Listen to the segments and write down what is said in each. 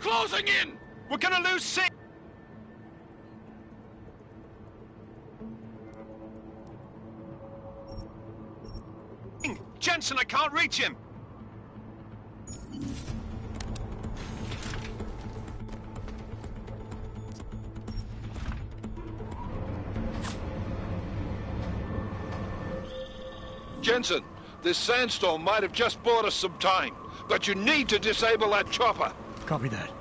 closing in! We're gonna lose Sing! Jensen, I can't reach him! Jensen, this sandstorm might have just bought us some time, but you need to disable that chopper. Copy that.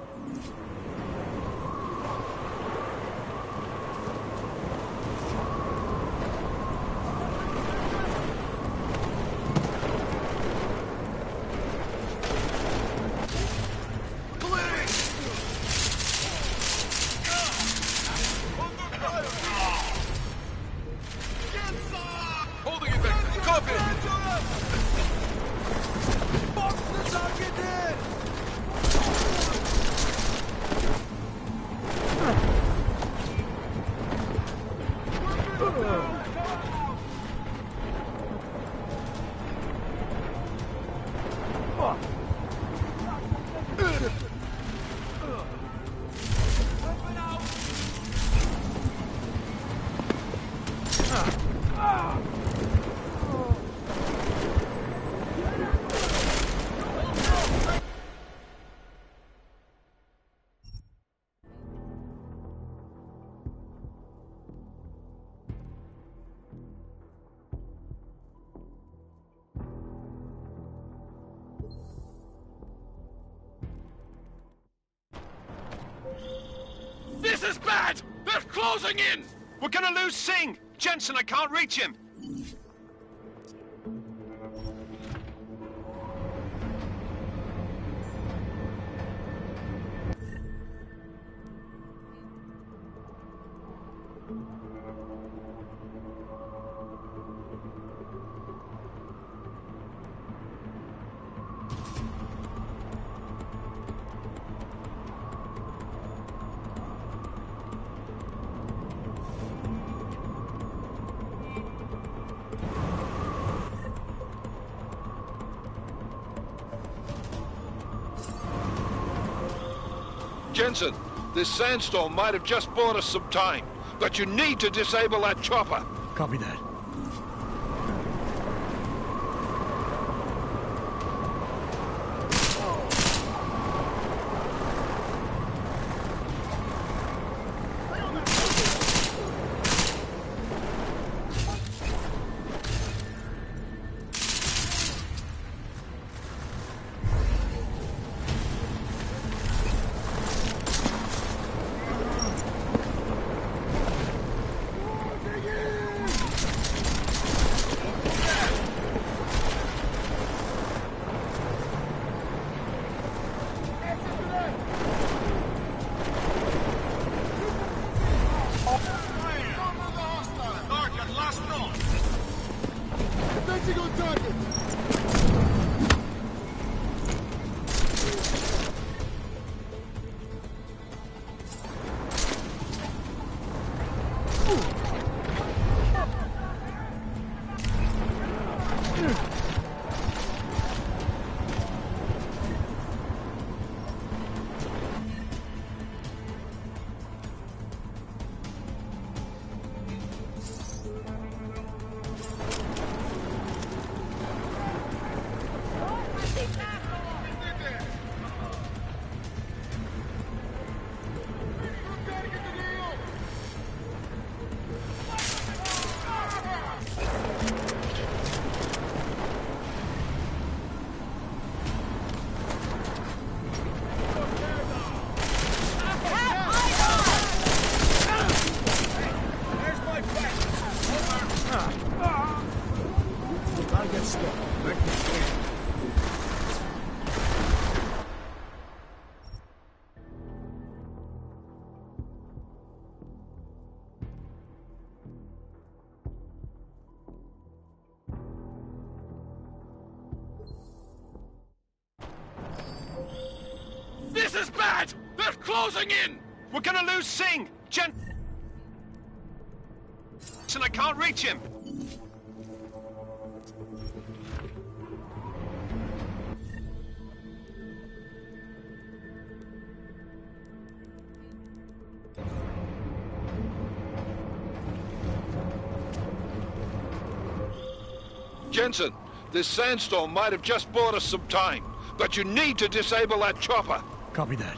This is bad! They're closing in! We're gonna lose Singh! Jensen, I can't reach him! Jensen, this sandstorm might have just bought us some time, but you need to disable that chopper. Copy that. This is bad! They're closing in! We're gonna lose Singh! Jensen, I can't reach him! Jensen, this sandstorm might have just bought us some time, but you need to disable that chopper. Copy that.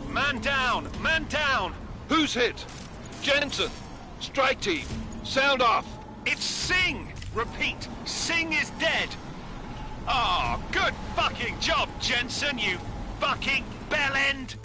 Man down! Man down! Who's hit? Jensen! Strike team! Sound off! It's Singh! Repeat, Singh is dead! Oh, good fucking job, Jensen, you fucking bellend!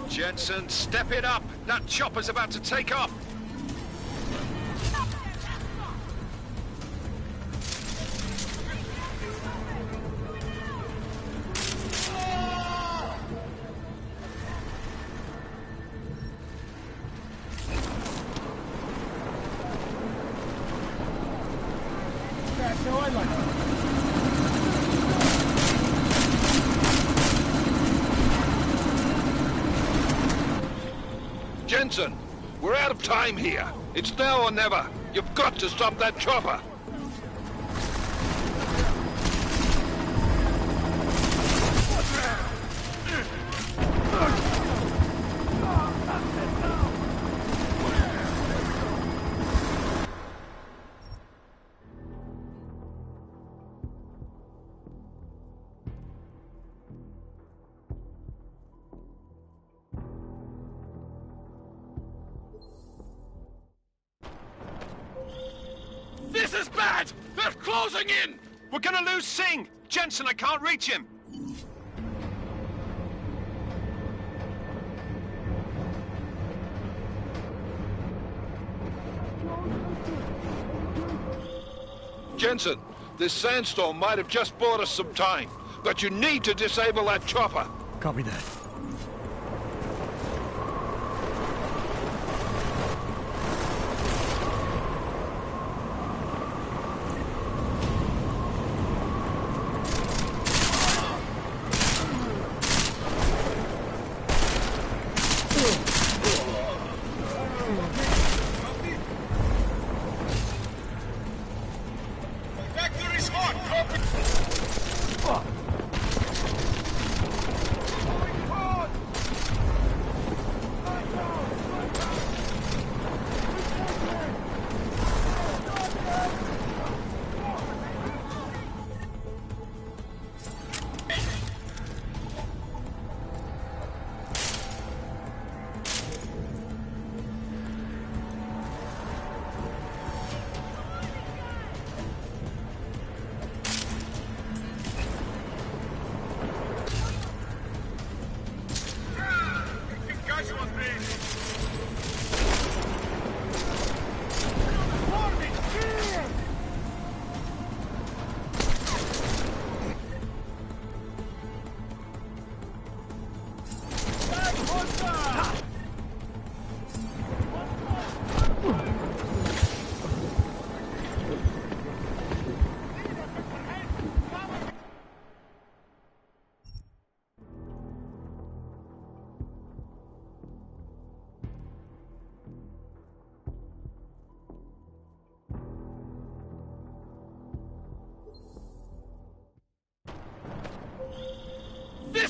Jensen, step it up! That chopper's about to take off! That's how I like it. Jensen, we're out of time here. It's now or never. You've got to stop that chopper. This is bad! They're closing in! We're gonna lose Singh! Jensen, I can't reach him! Jensen, this sandstorm might have just bought us some time, but you need to disable that chopper. Copy that.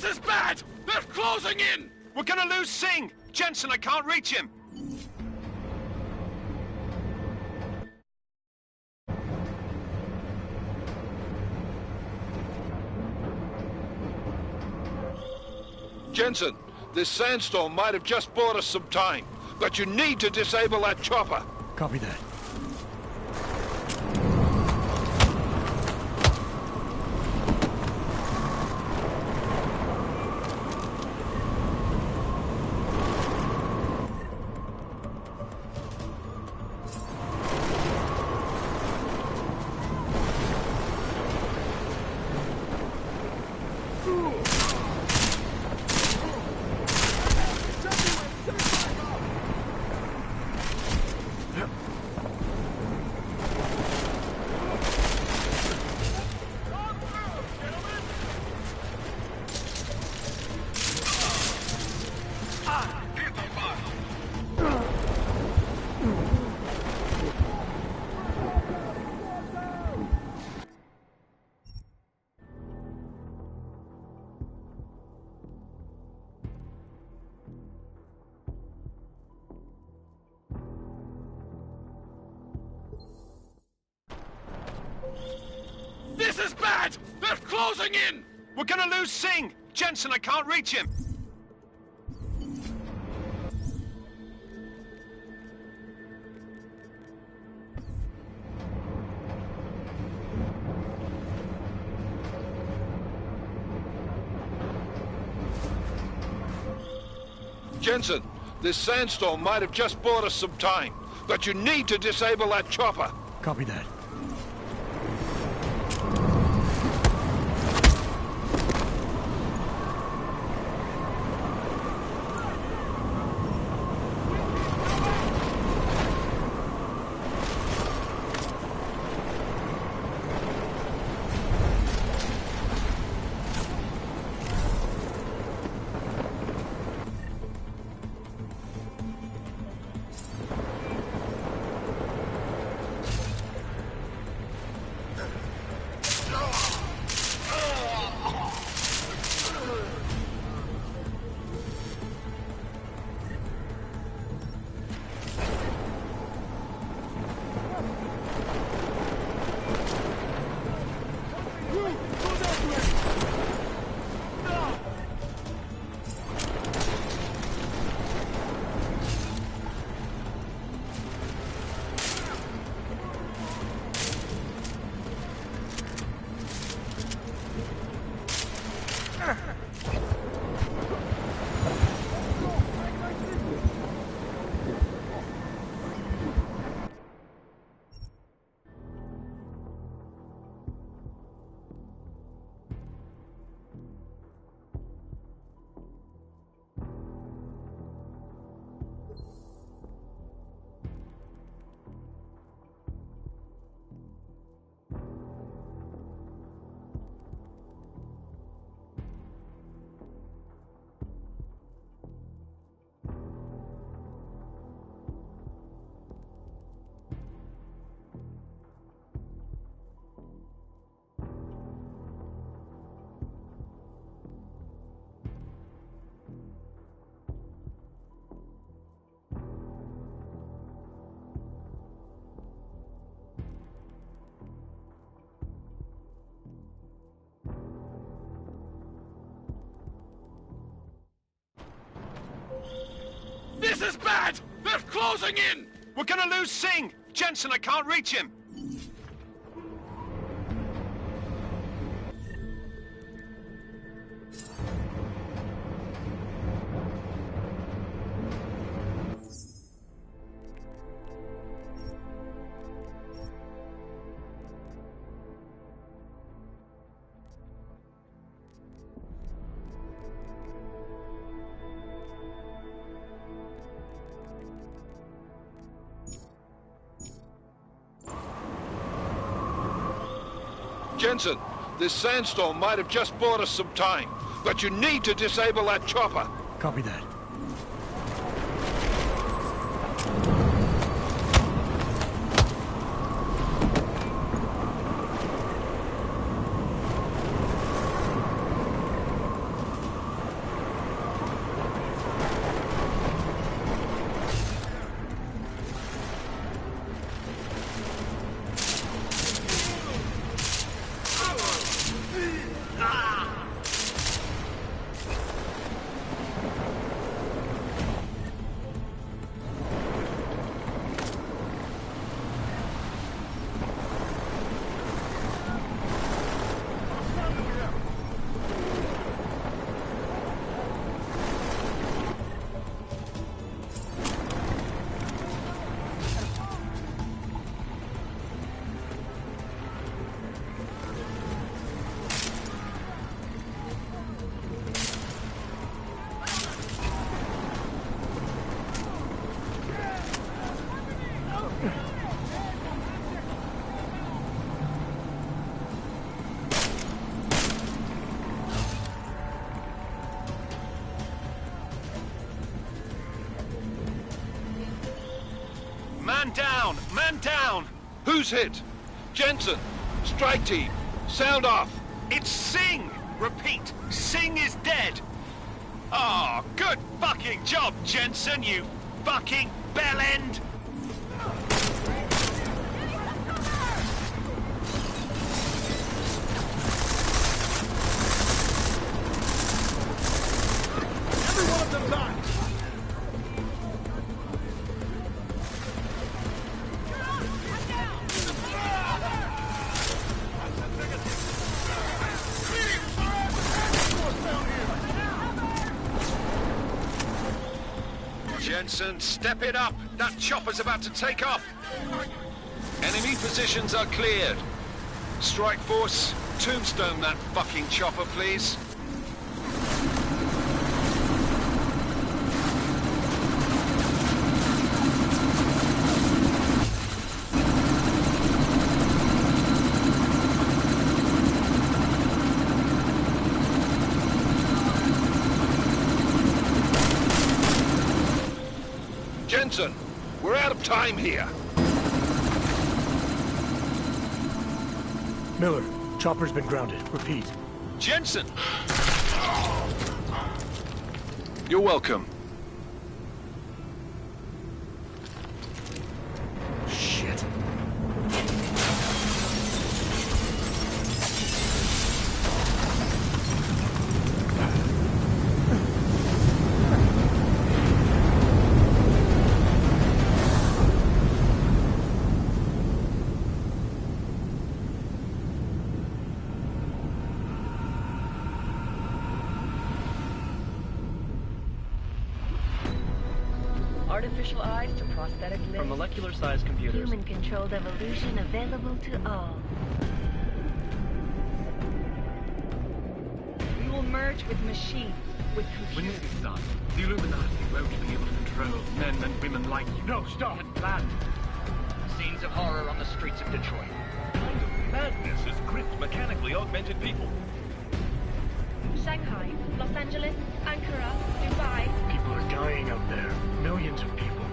is bad! They're closing in! We're gonna lose Singh! Jensen, I can't reach him! Jensen, this sandstorm might have just bought us some time, but you need to disable that chopper. Copy that. This is bad! They're closing in! We're gonna lose Singh! Jensen, I can't reach him! Jensen, this sandstorm might have just bought us some time, but you need to disable that chopper. Copy that. This is bad! They're closing in! We're gonna lose Singh! Jensen, I can't reach him! Jensen, this sandstorm might have just bought us some time, but you need to disable that chopper. Copy that. Man down! Man down! Who's hit? Jensen! Strike team! Sound off! It's Singh! Repeat, Singh is dead! Oh, good fucking job, Jensen, you fucking bellend! Every one of them died. Jensen, step it up! That chopper's about to take off! Enemy positions are cleared. Strike Force, tombstone that fucking chopper, please. Jensen, we're out of time here. Miller, chopper's been grounded. Repeat. Jensen! You're welcome. Shit. Artificial eyes to prosthetic limbs. From molecular-sized computers. Human-controlled evolution available to all. We will merge with machines, with When computers. this is done, the Illuminati won't be able to control men and women like you. No, stop. And planned. Scenes of horror on the streets of Detroit. Kind of madness is gripped mechanically augmented people. Shanghai, Los Angeles, Ankara, Dubai. People are dying out there. Millions of people.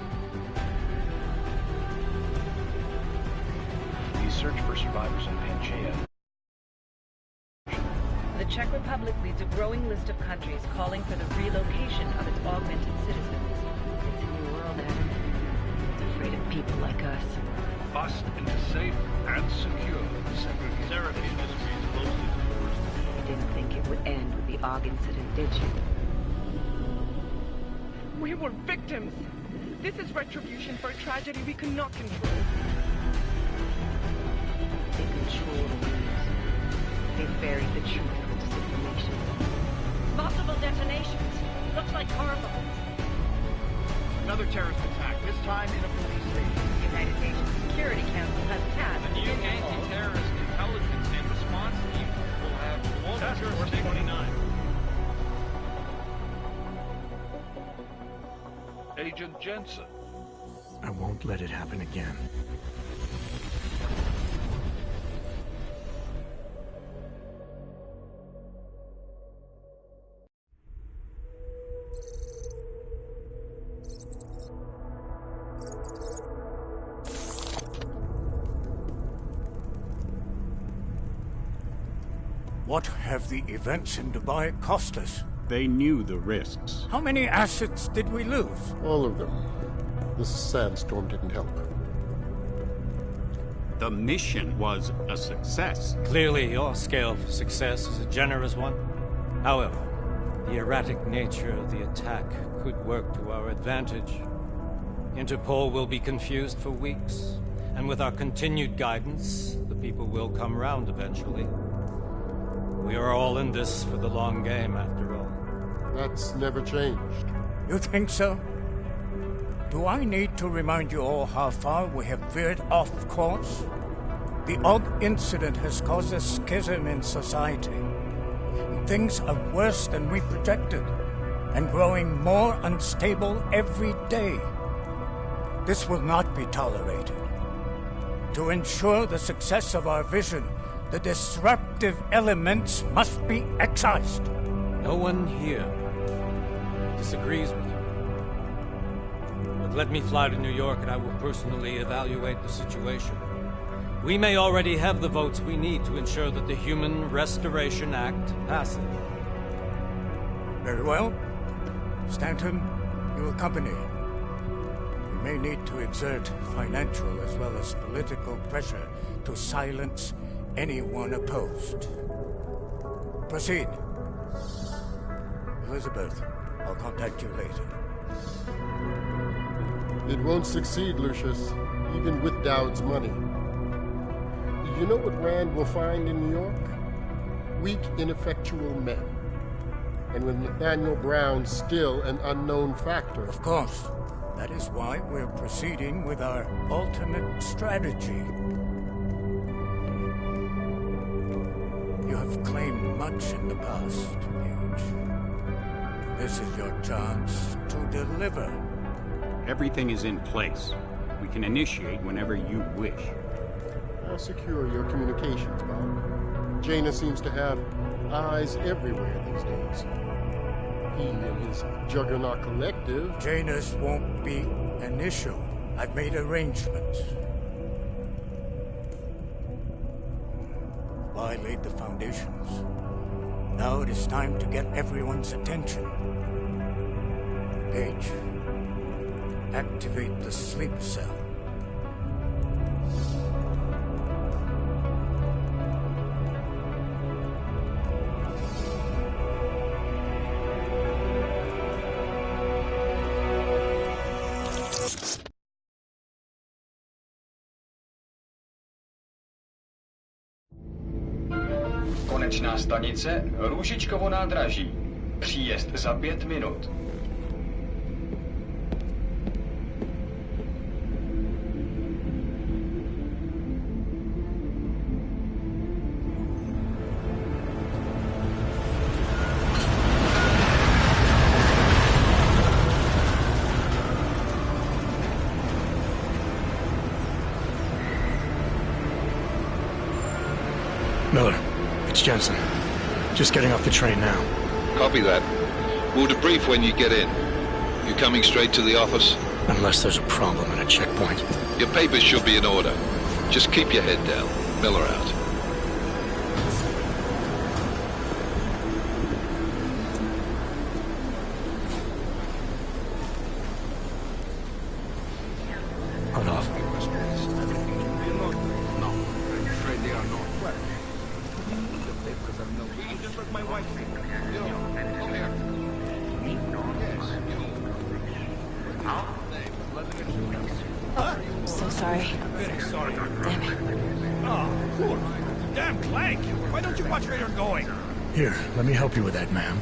We search for survivors in Pangaea. The Czech Republic leads a growing list of countries calling for the relocation of its augmented citizens. It's a new world, Adam. It's afraid of people like us. Bust into safe and secure segregation. You didn't think it would end with the AUG incident, did you? We were victims. This is retribution for a tragedy we cannot control. They control the news. They buried the truth with disinformation. Multiple detonations. Looks like car bombs. Another terrorist attack, this time in a police station. The United Nations Security Council has passed The new anti-terrorist intelligence and response team will have global jurisdiction. 29. Agent Jensen. I won't let it happen again. What have the events in Dubai cost us? They knew the risks. How many assets did we lose? All of them. This sandstorm didn't help. The mission was a success. Clearly, your scale for success is a generous one. However, the erratic nature of the attack could work to our advantage. Interpol will be confused for weeks, and with our continued guidance, the people will come round eventually. We are all in this for the long game, after all. That's never changed. You think so? Do I need to remind you all how far we have veered off course? The AUG incident has caused a schism in society. Things are worse than we projected, and growing more unstable every day. This will not be tolerated. To ensure the success of our vision, the disruptive elements must be excised. No one here disagrees with you. But Let me fly to New York and I will personally evaluate the situation. We may already have the votes we need to ensure that the Human Restoration Act passes. Very well. Stanton, you accompany. We may need to exert financial as well as political pressure to silence anyone opposed. Proceed. Elizabeth, I'll contact you later. It won't succeed, Lucius, even with Dowd's money. You know what Rand will find in New York? Weak, ineffectual men. And with Nathaniel Brown still an unknown factor. Of course. That is why we're proceeding with our alternate strategy. You have claimed much in the past, Paige. This is your chance to deliver. Everything is in place. We can initiate whenever you wish. I'll secure your communications, Bob. Jaina seems to have eyes everywhere these days. He and his Juggernaut Collective... Janus won't be an issue. I've made arrangements. I laid the foundations. Now it is time to get everyone's attention. Paige, activate the sleep cell. Konečná stanice Růžičkovo nádraží. Příjezd za 5 minut. Miller, it's Jensen. Just getting off the train now. Copy that. We'll debrief when you get in. You coming straight to the office? Unless there's a problem at a checkpoint. Your papers should be in order. Just keep your head down. Miller out. Hold off. No, I'm afraid they are not. Well, just like my wife. Come here. Oh, so sorry. Very sorry. Damn it. Oh, poor. Damn Clank. Why don't you watch where you're going? Here, let me help you with that, ma'am.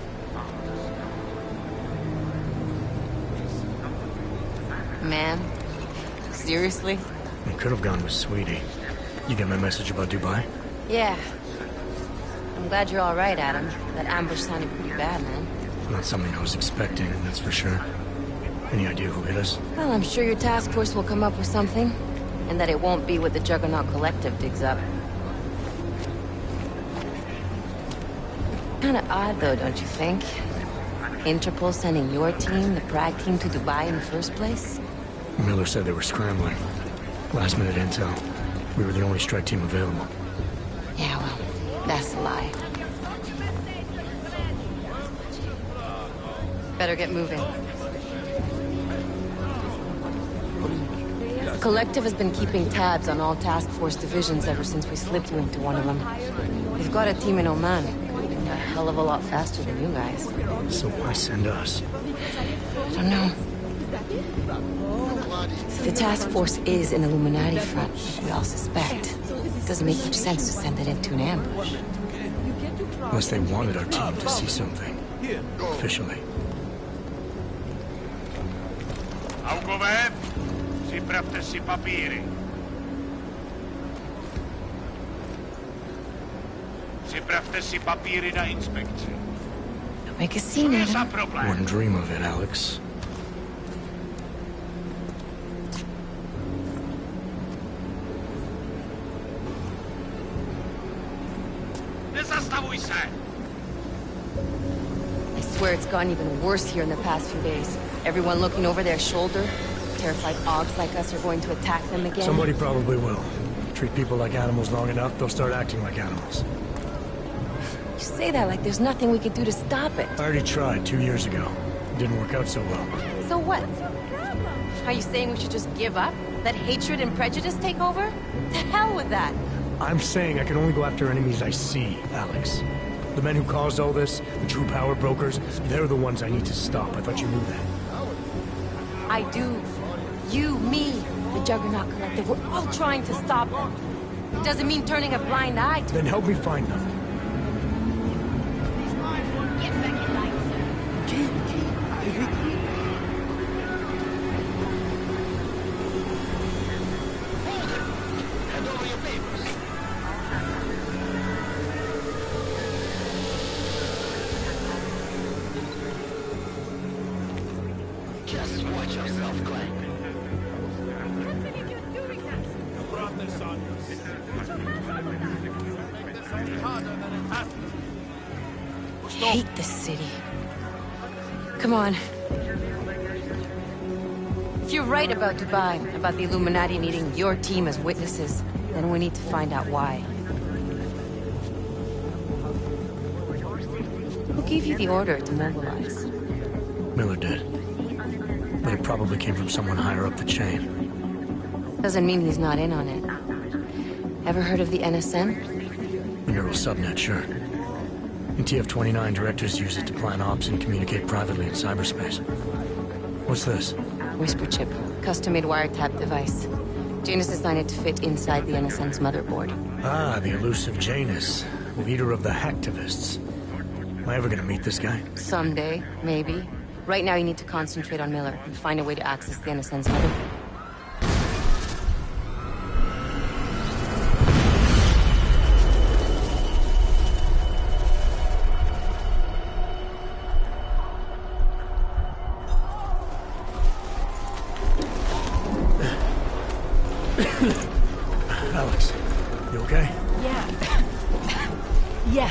Man, seriously? I could have gone with Sweetie. You get my message about Dubai? Yeah. I'm glad you're all right, Adam. That ambush sounded pretty bad, man. Not something I was expecting, that's for sure. Any idea who hit us? Well, I'm sure your task force will come up with something. And that it won't be what the Juggernaut Collective digs up. Kinda odd, though, don't you think? Interpol sending your team, the Prague team, to Dubai in the first place? Miller said they were scrambling. Last minute intel. We were the only strike team available. Yeah, well, that's a lie. Better get moving. Collective has been keeping tabs on all task force divisions ever since we slipped you into one of them. We've got a team in Oman. A hell of a lot faster than you guys. So why send us? I don't know. If the task force is an Illuminati front, we all suspect, it doesn't make much sense to send it into an ambush. Unless they wanted our team to see something. Officially. Augové, připravte si papíry. Připravte si papíry na inspekci. Don't make a scene, Adam. Wouldn't dream of it, Alex. Nezastavuj se! I swear it's gotten even worse here in the past few days. Everyone looking over their shoulder. terrified Augs like us are going to attack them again? Somebody probably will. Treat people like animals long enough, they'll start acting like animals. You say that like there's nothing we could do to stop it. I already tried 2 years ago. It didn't work out so well. So what? Are you saying we should just give up? Let hatred and prejudice take over? To hell with that! I'm saying I can only go after enemies I see, Alex. The men who caused all this, the true power brokers, they're the ones I need to stop. I thought you knew that. I do. You, me, the Juggernaut Collective, we're all trying to stop them. It doesn't mean turning a blind eye to... Then help me find them. Just watch yourself, Clank. Brought this on you. Make this any harder than it has to. I hate this city. Come on. If you're right about Dubai, about the Illuminati needing your team as witnesses, then we need to find out why. Who gave you the order to mobilize? Miller did. But it probably came from someone higher up the chain. Doesn't mean he's not in on it. Ever heard of the NSN? The neural subnet, sure. In TF-29, directors use it to plan ops and communicate privately in cyberspace. What's this? Whisper chip. Custom-made wiretap device. Janus designed it to fit inside the NSN's motherboard. Ah, the elusive Janus. Leader of the hacktivists. Am I ever gonna meet this guy? Someday, maybe. Right now you need to concentrate on Miller and find a way to access the NSN's motherboard. Alex, you okay? Yeah. Yeah.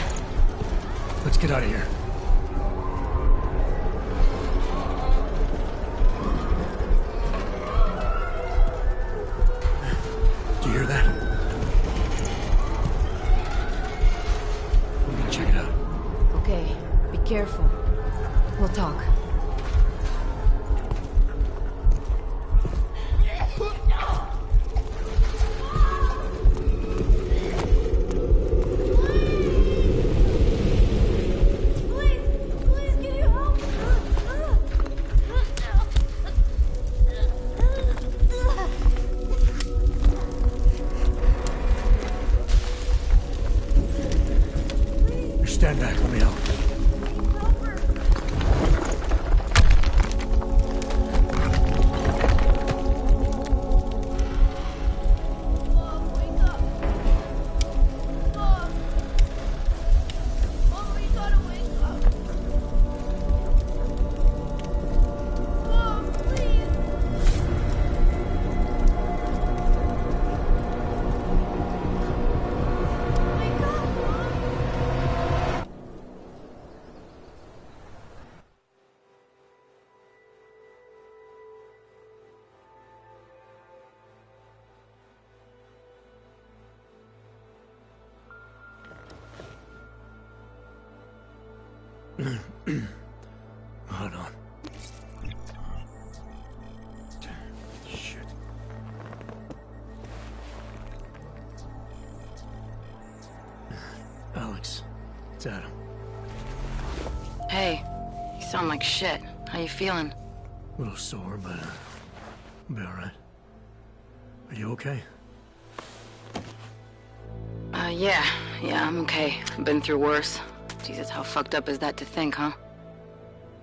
Let's get out of here. Do you hear that? I'm gonna check it out. Okay, be careful. We'll talk. Stand back, let me help. Hold on. Shit. Alex, it's Adam. Hey, you sound like shit. How you feeling? A little sore, but I'll be alright. Are you okay? Yeah, I'm okay. I've been through worse. Jesus, how fucked up is that to think, huh?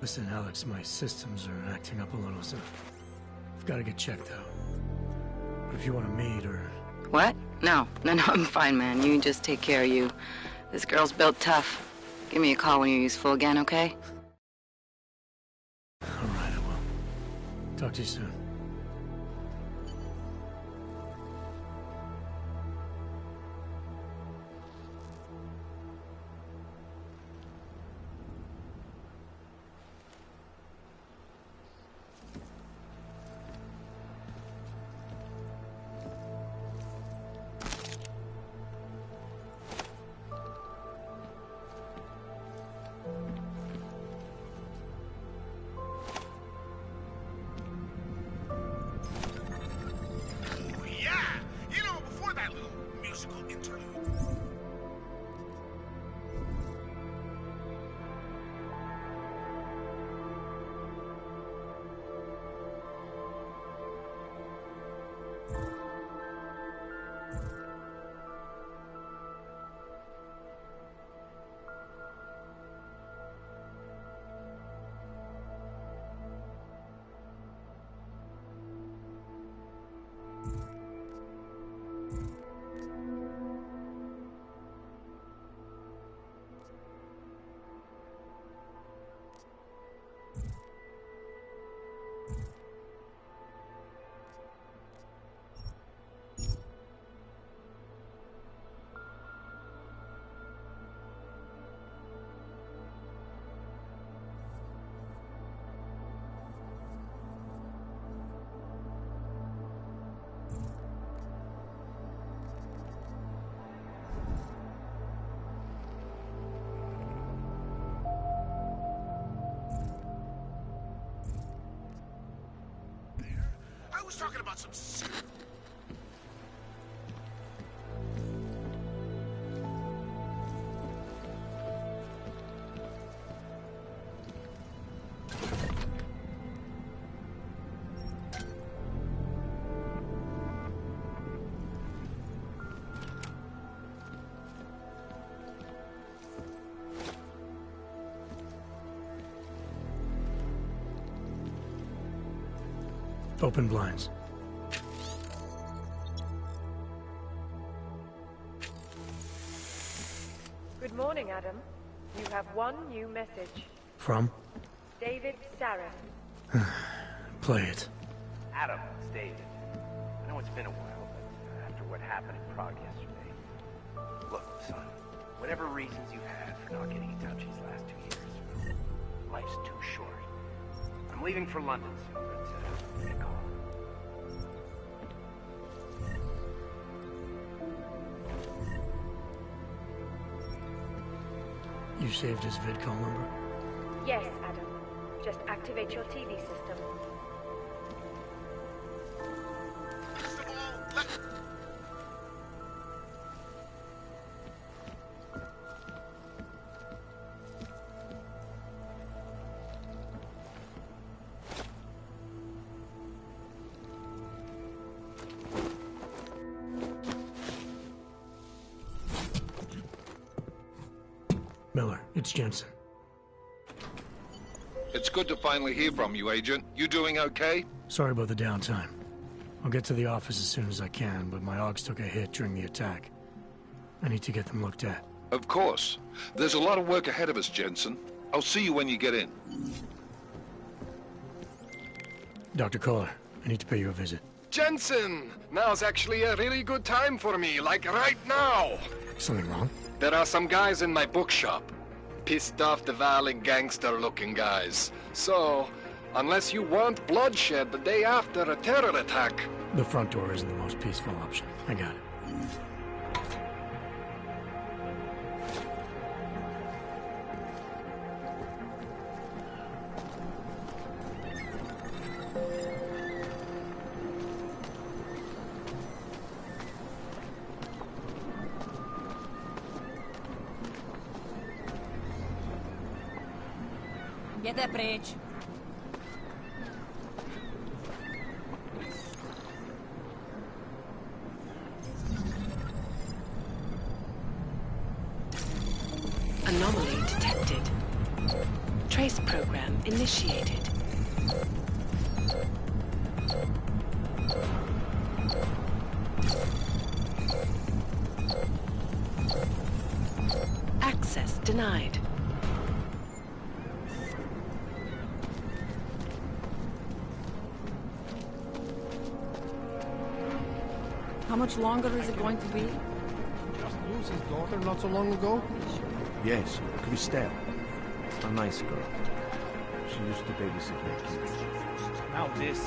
Listen, Alex, my systems are acting up a little, so I've got to get checked out. But if you want to meet or... What? No, I'm fine, man. You just take care of you. This girl's built tough. Give me a call when you're useful again, okay? Alright, I will. Talk to you soon. I was talking about some shit. Open blinds. Good morning, Adam. You have one new message. From? David Sarah. Play it. Adam, it's David. I know it's been a while, but after what happened in Prague yesterday... Look, son, whatever reasons you had for not getting in touch these last 2 years, life's too short. I'm leaving for London soon, but get a call. You saved his vidcall number? Yes, Adam. Just activate your TV system. Miller, it's Jensen. It's good to finally hear from you, Agent. You doing okay? Sorry about the downtime. I'll get to the office as soon as I can, but my Augs took a hit during the attack. I need to get them looked at. Of course. There's a lot of work ahead of us, Jensen. I'll see you when you get in. Dr. Kohler, I need to pay you a visit. Jensen! Now's actually a really good time for me, like right now! Something wrong? There are some guys in my bookshop. Pissed off the Valley gangster-looking guys. So, unless you want bloodshed the day after a terror attack... The front door isn't the most peaceful option. I got it. Jděte pryč. Anomaly detected. Trace program initiated. Access denied. How much longer is it going to be? Just lose his daughter not so long ago? Yes, Christelle. A nice girl. She used to babysit my kids. Now this.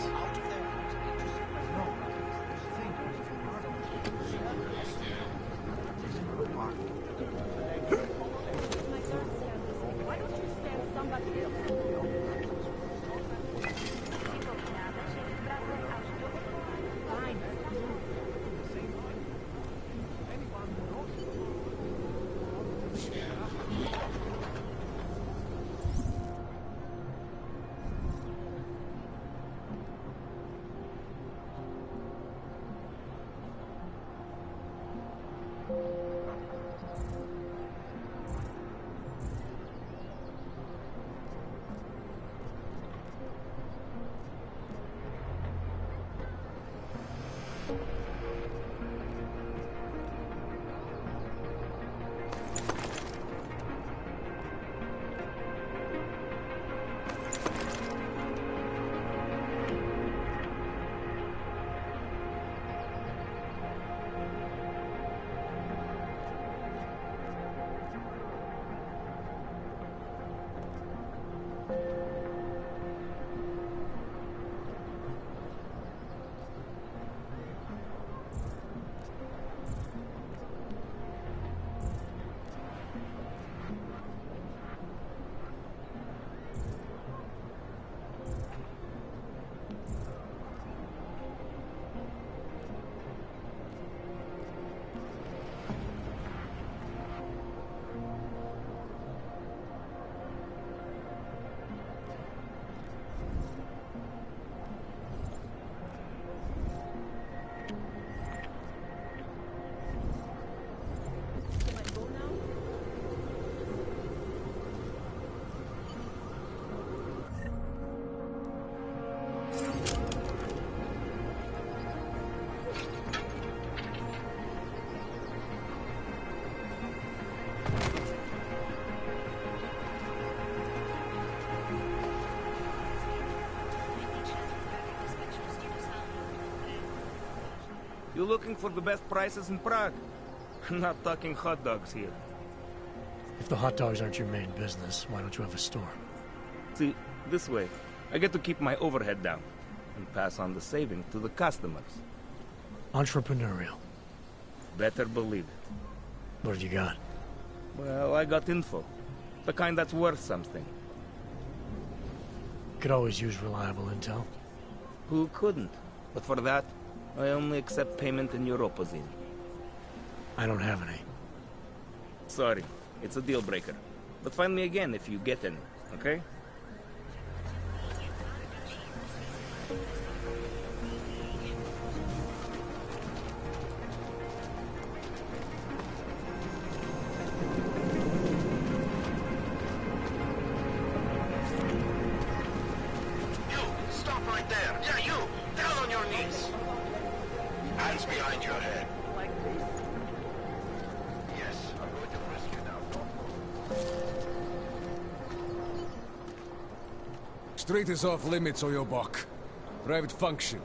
You looking for the best prices in Prague? Not talking hot dogs here. If the hot dogs aren't your main business, why don't you have a store? See, this way, I get to keep my overhead down and pass on the saving to the customers. Entrepreneurial. Better believe it. What have you got? Well, I got info. The kind that's worth something. Could always use reliable intel. Who couldn't? But for that, I only accept payment in Europozine. I don't have any. Sorry, it's a deal breaker. But find me again if you get any, okay? Street is off limits, Oyobok. Private function.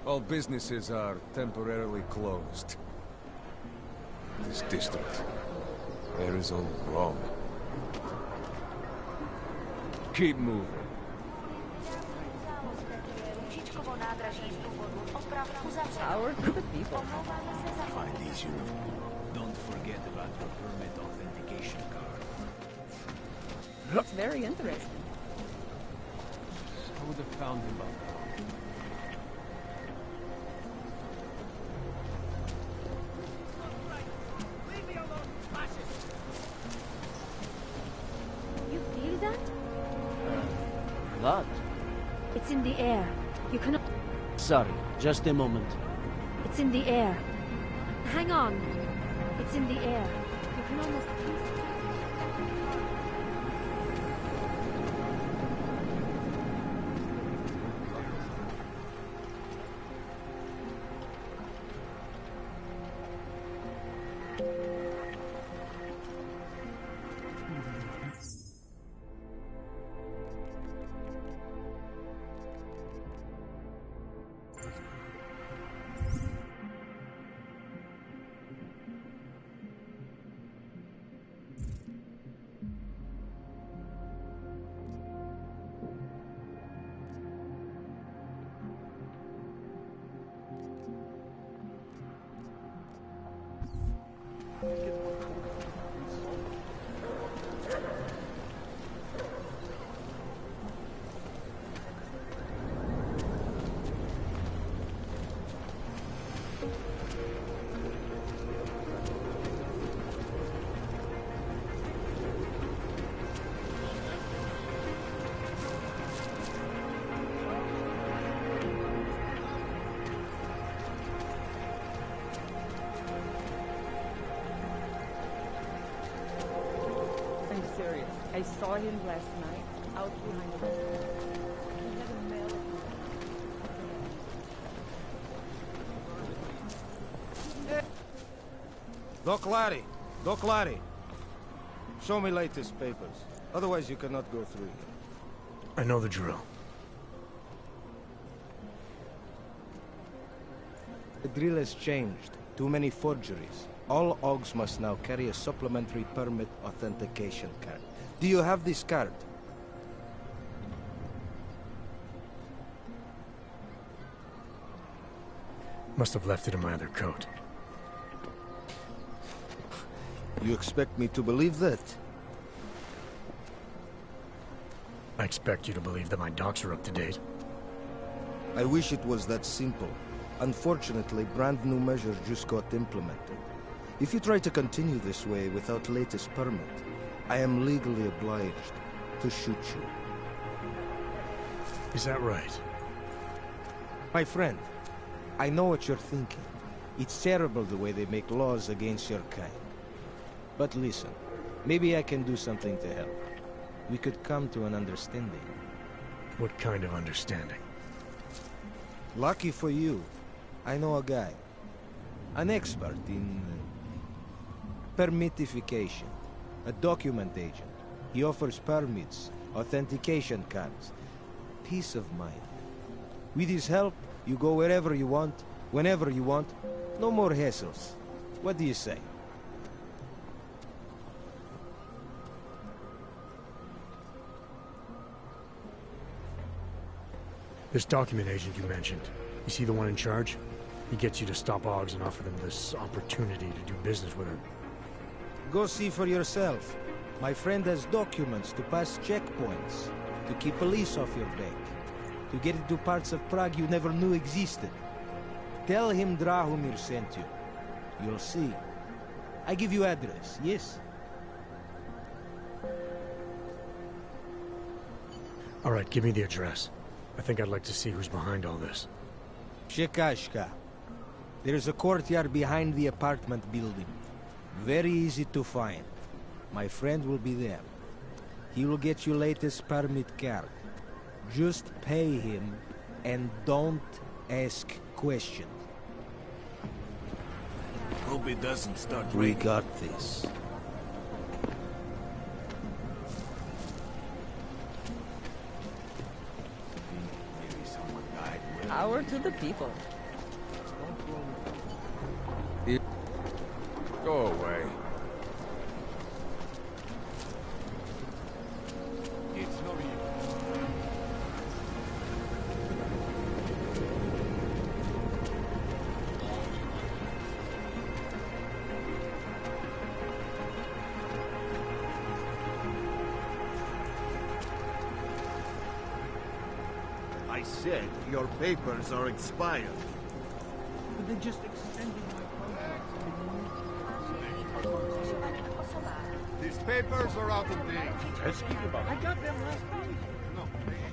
All businesses are temporarily closed. This district. There is all wrong. Keep moving. Our good people. Find these uniforms. Don't forget about your permit authentication card. It's very interesting. I would have found him by now. You feel that? Blood? It's in the air. You cannot... Sorry, just a moment. It's in the air. Hang on. It's in the air. You can almost taste it. I saw him last night, out behind the road. He had a mail. Doc Larry. Show me latest papers. Otherwise you cannot go through here. I know the drill. The drill has changed. Too many forgeries. All OGs must now carry a supplementary permit authentication card. Do you have this card? Must have left it in my other coat. You expect me to believe that? I expect you to believe that my docs are up to date. I wish it was that simple. Unfortunately, brand new measures just got implemented. If you try to continue this way without latest permit, I am legally obliged to shoot you. Is that right? My friend, I know what you're thinking. It's terrible the way they make laws against your kind. But listen, maybe I can do something to help. We could come to an understanding. What kind of understanding? Lucky for you, I know a guy. An expert in permitification. A document agent. He offers permits, authentication cards. Peace of mind. With his help, you go wherever you want, Whenever you want. No more hassles. What do you say? This document agent you mentioned, you see the one in charge? He gets you to stop Oggs and offer them this opportunity to do business with her. Go see for yourself. My friend has documents to pass checkpoints, to keep police off your back, to get into parts of Prague you never knew existed. Tell him Drahomir sent you. You'll see. I give you address, yes? All right, give me the address. I think I'd like to see who's behind all this. Shekashka. There's a courtyard behind the apartment building. Very easy to find. My friend will be there. He will get you latest permit card. Just pay him and don't ask questions. Hope it doesn't start We raining. got this. Maybe someone died. Power to the people. Go away. It's no use. I said your papers are expired. But they just extended my contract. These papers are out of date. I got them last week.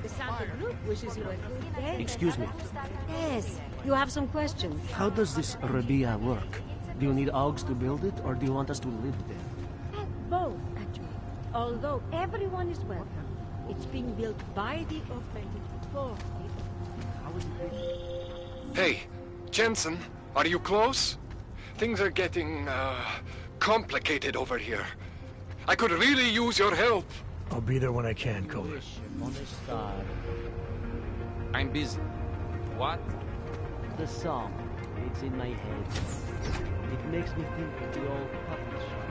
The Santa Group wishes you a good day. Excuse me. Yes, you have some questions. How does this Rabia work? Do you need Augs to build it, or do you want us to live there? Both, actually. Although everyone is welcome. It's being built by the augmented for it. Hey, Jensen, are you close? Things are getting, complicated over here. I could really use your help. I'll be there when I can, Cody. I'm busy. What? The song. It's in my head. It makes me think of the old puppet shop.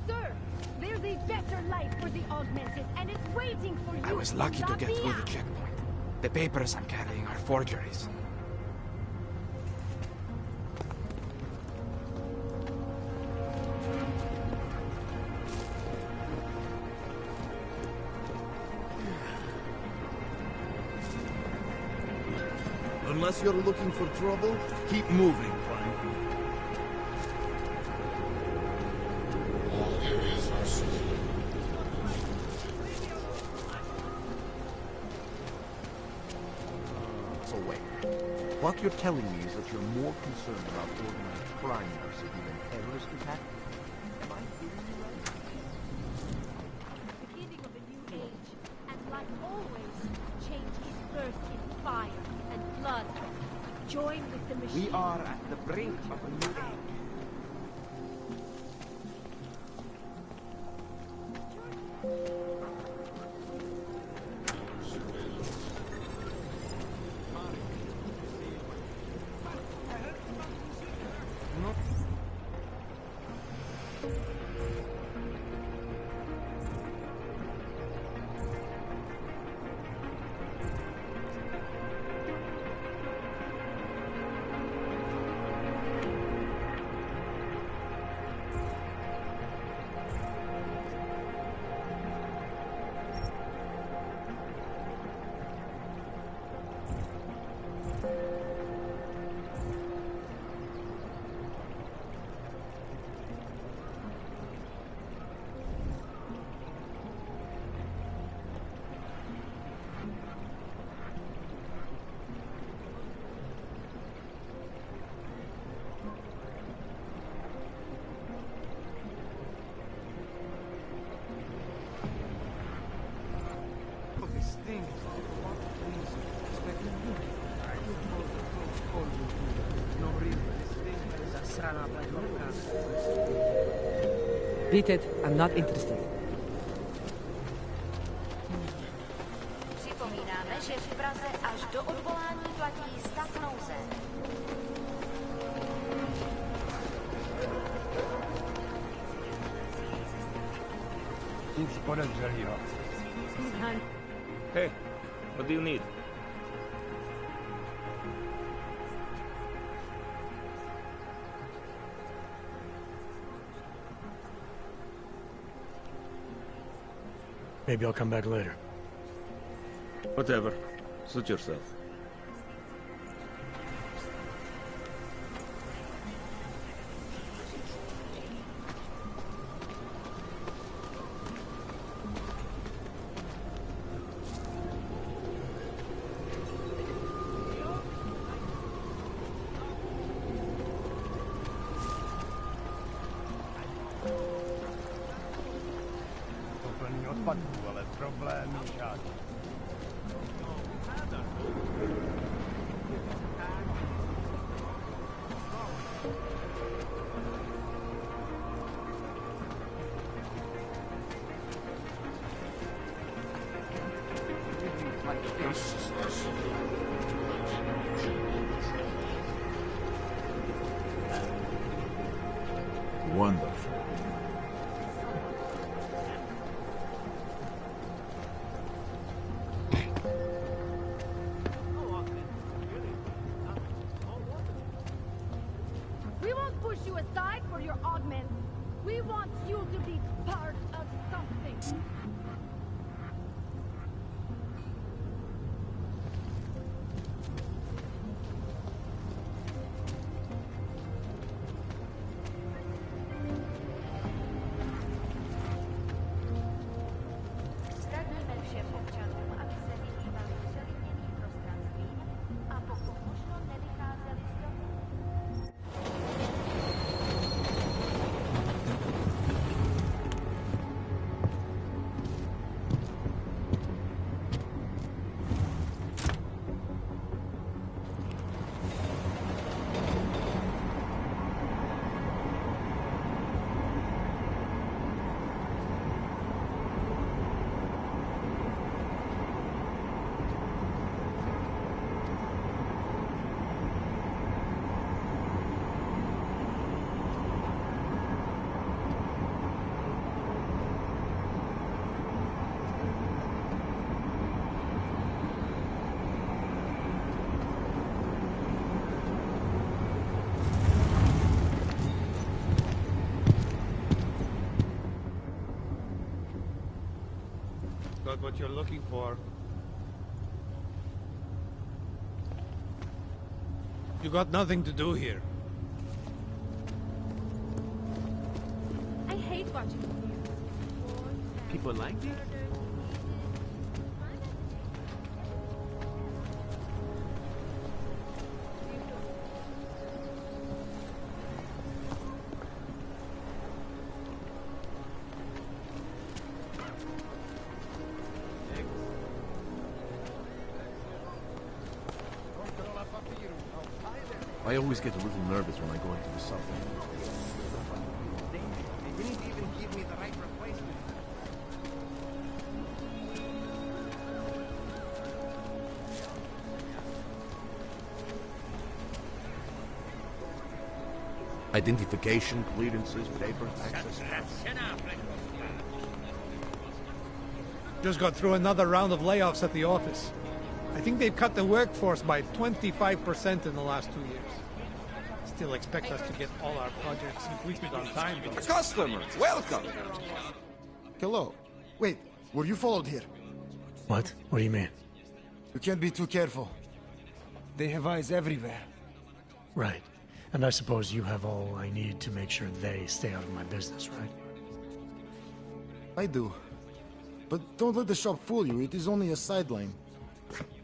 Sir, there's a better life for the augmented, and it's waiting for you. I was lucky to not get the through the app. checkpoint. The papers I'm carrying are forgeries. Unless you're looking for trouble, keep moving, Frank. So wait. What you're telling me is that you're more concerned about organized crime in our city than terrorist attack? Am I hearing you right? Beginning of a new age, and like always, change is birthed in fire and blood. Join with the machine. We are at the brink of a new age. Beat it. I'm not interested. Připomínáme, že v Praze až do odvolání platí stav nouze. Nic podezřelýho. Hey, what do you need? Maybe I'll come back later. Whatever. Suit yourself. Plný odpadů, ale problémy žádný. Wonderful. We won't push you aside for your augments. We want you to be part of something. Zdaníme všem občanům, aby se vyhýbali přelidněným prostranstvím a pokud možno nevycházeli z domu. Got what you're looking for. You got nothing to do here. I hate watching the news. People like it? I always get a little nervous when I go into the subway. They didn't even give me the right replacement. Identification, clearances, paper, access. Just got through another round of layoffs at the office. I think they've cut the workforce by 25% in the last 2 years. Still expect us to get all our projects completed on time, though. Customers, welcome! Hello. Wait, were you followed here? What? What do you mean? You can't be too careful. They have eyes everywhere. Right. And I suppose you have all I need to make sure they stay out of my business, right? I do. But don't let the shop fool you, it is only a sideline.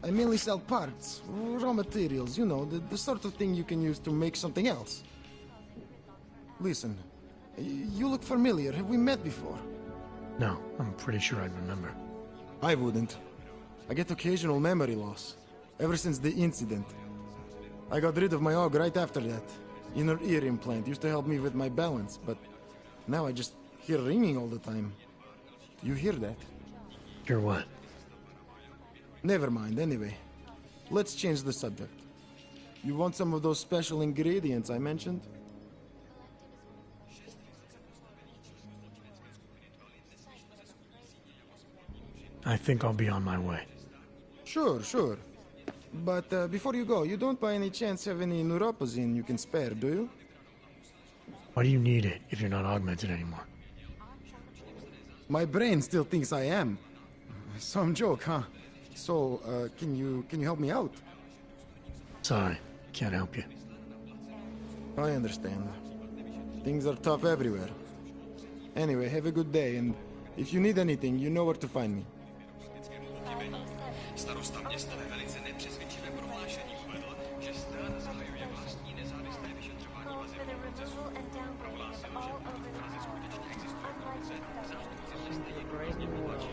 I mainly sell parts, raw materials, you know, the sort of thing you can use to make something else. Listen, you look familiar. Have we met before? No, I'm pretty sure I'd remember. I wouldn't. I get occasional memory loss, ever since the incident. I got rid of my AUG right after that. Inner ear implant used to help me with my balance, but now I just hear ringing all the time. Do you hear that? Hear what? Never mind, anyway. Let's change the subject. You want some of those special ingredients I mentioned? I think I'll be on my way. Sure, sure. But before you go, you don't by any chance have any neuropozine you can spare, do you? Why do you need it if you're not augmented anymore? My brain still thinks I am. Some joke, huh? So, can you help me out? Sorry, can't help you. I understand. Things are tough everywhere. Anyway, have a good day, and if you need anything, you know where to find me. Starosta města ve velice nepřesvědčivém prohlášení uvedl, že strana zahajuje vlastní nezávislé vyšetřování vazebního procesu. Prohlásil, že pokud v Praze skutečně existuje korupce, zástupci města ji důrazně potlačí.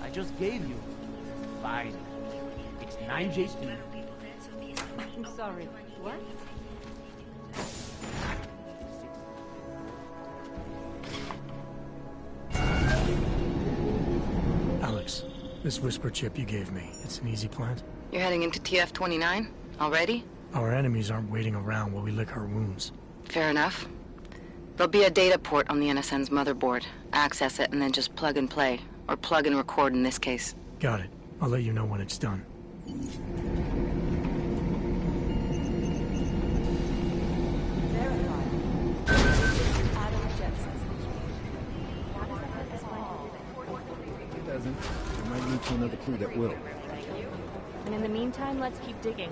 I just gave you. Fine. It's 9JP. I'm sorry. What? Alex, this whisper chip you gave me, it's an easy plant? You're heading into TF-29? Already? Our enemies aren't waiting around while we lick our wounds. Fair enough. There'll be a data port on the NSN's motherboard. Access it and then just plug and play. Or plug and record in this case. Got it. I'll let you know when it's done. It doesn't. I might lead to another clue that will. And in the meantime, let's keep digging.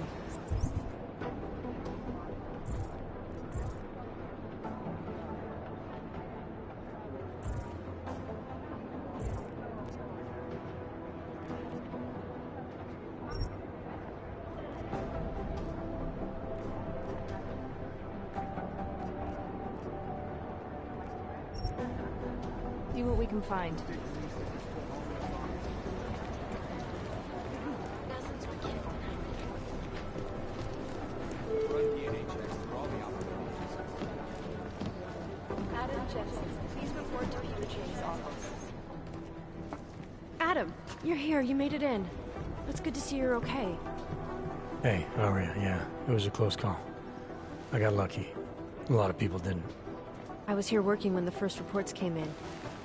See what we can find. Adam Jensen, please report to Peter Chang's office. Adam, you're here. You made it in. It's good to see you're okay. Hey, Aria, yeah, it was a close call. I got lucky. A lot of people didn't. I was here working when the first reports came in.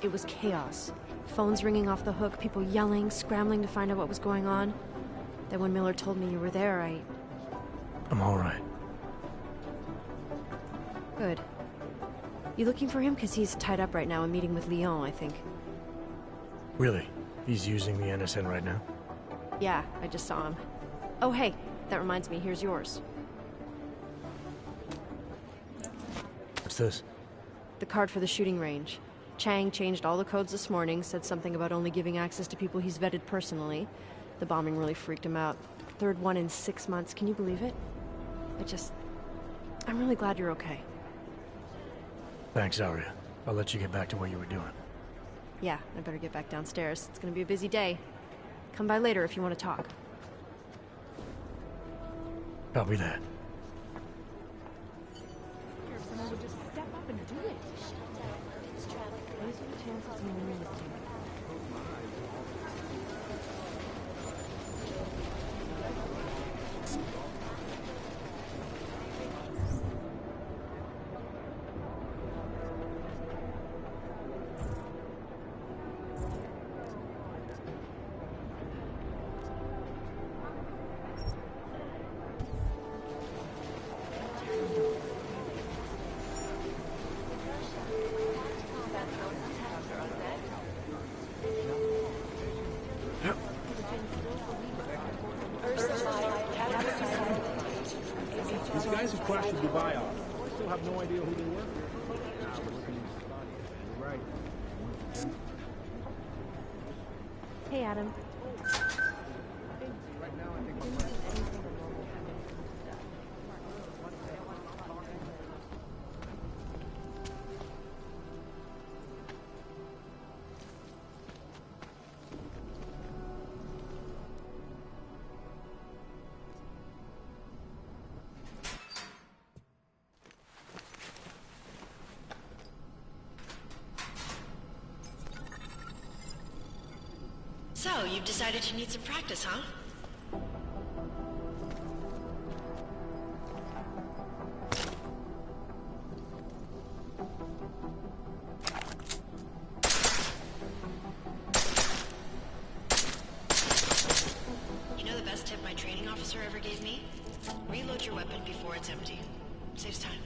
It was chaos. Phones ringing off the hook, people yelling, scrambling to find out what was going on. Then when Miller told me you were there, I'm all right. Good. You looking for him? Because he's tied up right now and meeting with Leon, I think. Really? He's using the NSN right now? Yeah, I just saw him. Oh, hey, that reminds me, here's yours. What's this? The card for the shooting range. Chang changed all the codes this morning, said something about only giving access to people he's vetted personally. The bombing really freaked him out. Third one in 6 months, can you believe it? I'm really glad you're okay. Thanks, Aria. I'll let you get back to what you were doing. Yeah, I better get back downstairs. It's gonna be a busy day. Come by later if you want to talk. Copy that. Someone would just step up and do it. Raise your chances in your mistake. These guys who crashed the Dubai off still have no idea who they were. You're right. Hey, Adam. So, you've decided you need some practice, huh? You know the best tip my training officer ever gave me? Reload your weapon before it's empty. Saves time.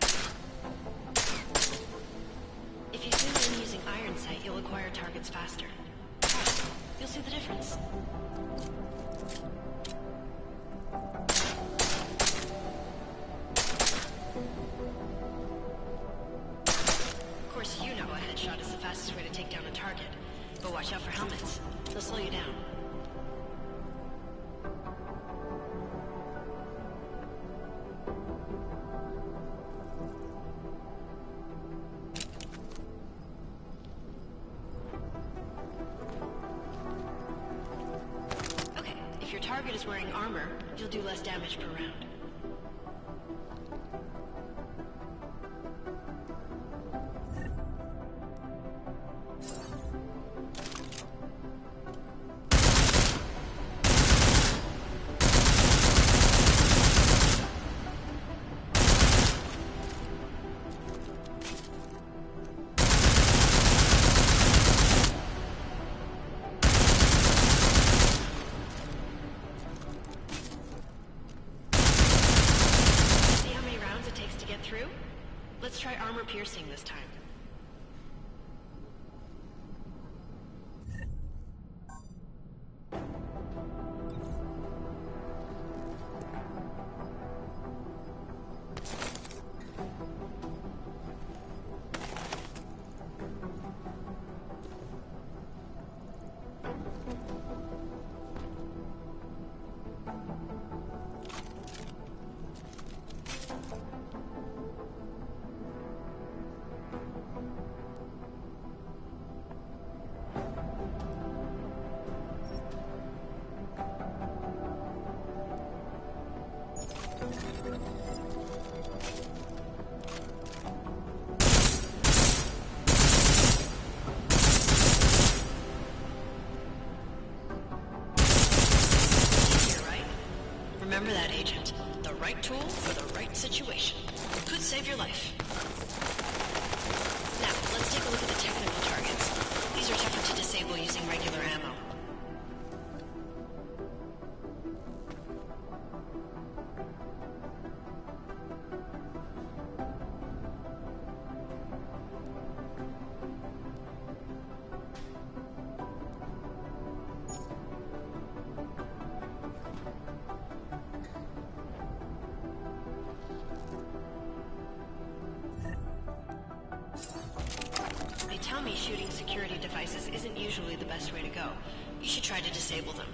If you zoom in using iron sight, you'll acquire targets faster. You'll see the difference. Of course, you know a headshot is the fastest way to take down a target. But watch out for helmets. They'll slow you down. Okay, if your target is wearing armor, you'll do less damage per round. Let's try armor piercing this time. Remember that, Agent. The right tool for the right situation. Could save your life. Now, let's take a look at the technical targets. These are tougher to disable using regular ammo. They tell me shooting security devices isn't usually the best way to go. You should try to disable them.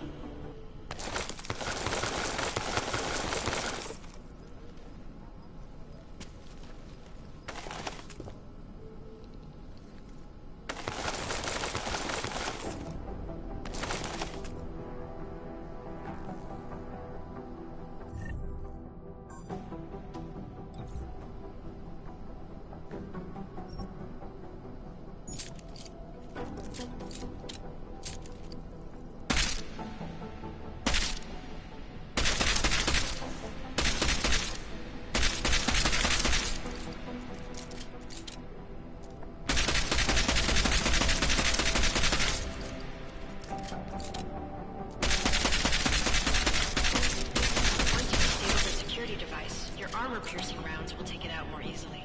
Armor-piercing rounds will take it out more easily.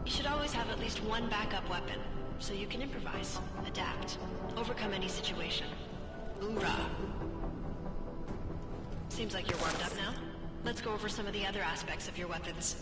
You should always have at least one backup weapon, so you can improvise, adapt, overcome any situation. Hoorah! Seems like you're warmed up now. Let's go over some of the other aspects of your weapons.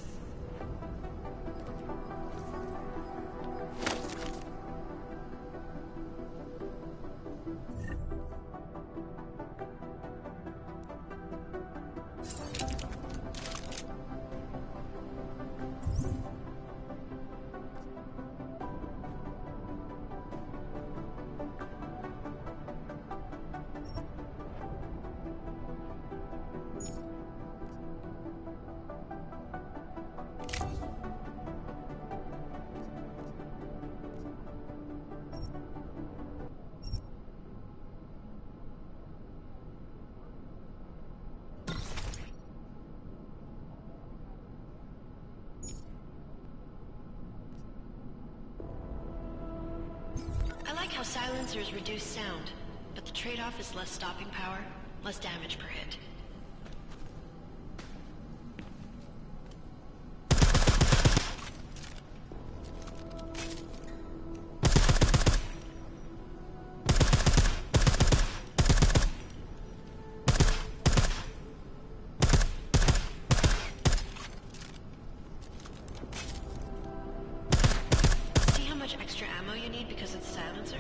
silencers reduce sound, but the trade-off is less stopping power, less damage per hit. See how much extra ammo you need because it's a silencer?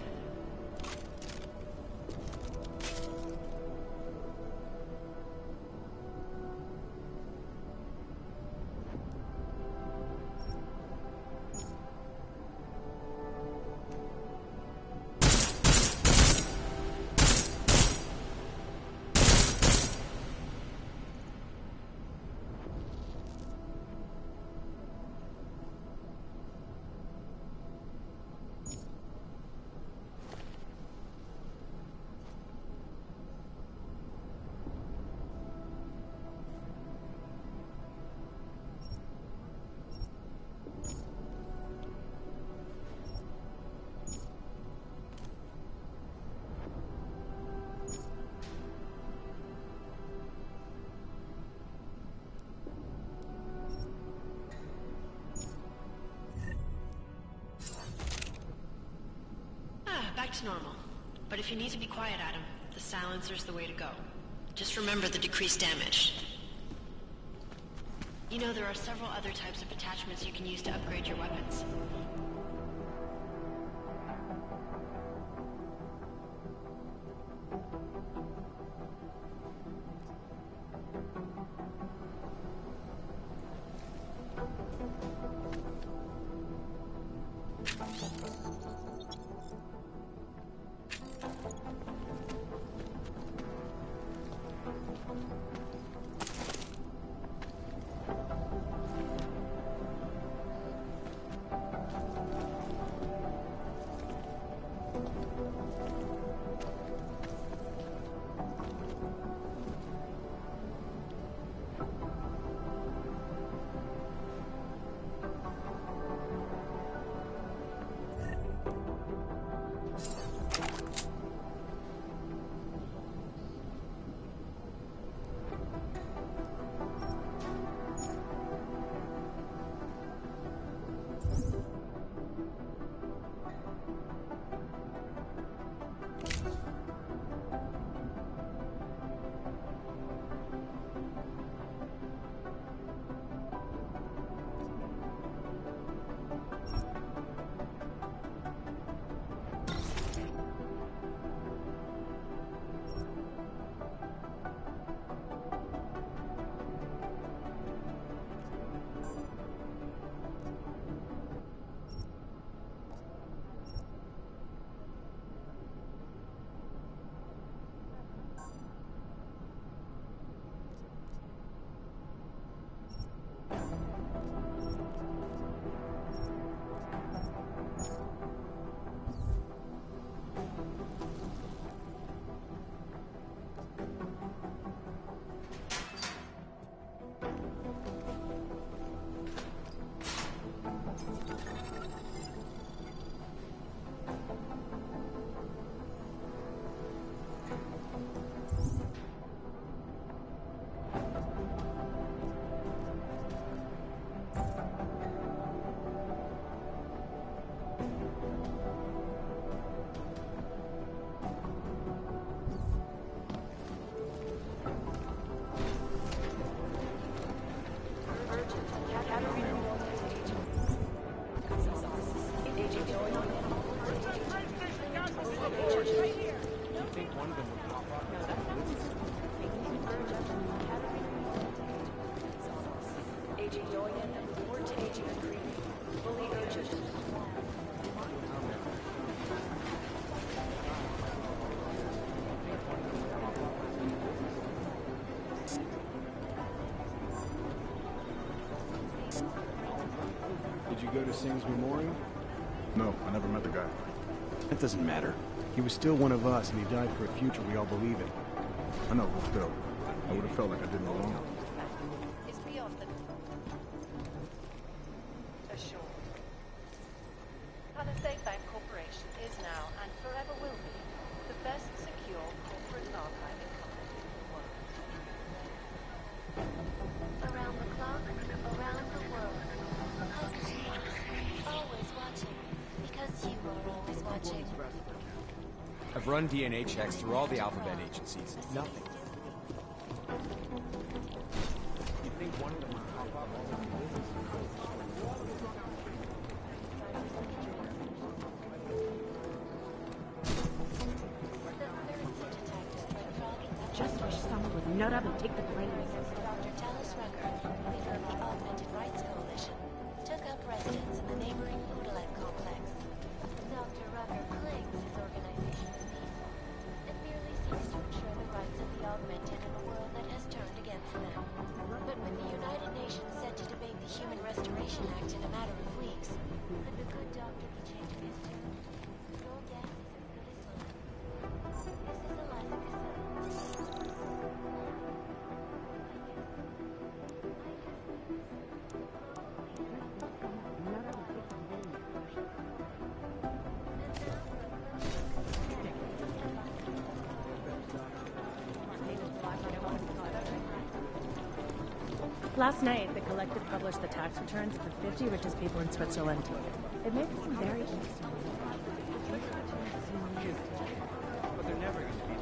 Back to normal. But if you need to be quiet, Adam, the silencer's the way to go. Just remember the decreased damage. You know, there are several other types of attachments you can use to upgrade your weapons. Did you go to Singh's memorial? No, I never met the guy. That doesn't matter. He was still one of us, and he died for a future we all believe in. I know, but still. I would have felt like I did no wrong. Is beyond the... Ashore. Palisade Bank Corporation is now, and forever will be, the best secure corporate archiving company in the world. Around the clock, around the world. Always watching. Because you are always watching. I've run DNA checks through all the alphabet agencies. Nothing. You think one of them would pop up all over the business? Just wish someone would nut up and take the blame. Dr. Talos Rucker, leader of the Augmented Rights Coalition, took up residence in the neighboring Oodalek complex. Dr. Rucker claims his organization is peaceful and merely seeks to ensure the rights of the augmented in a world that has turned against them. But with the United Nations set to debate the Human Restoration Act in a matter of weeks, could the good doctor be changing his tune? Your guess is as good as mine. This is Eliza Cassell. Last night, the Collective published the tax returns of the 50 richest people in Switzerland. It makes them very interesting. But they're never going to be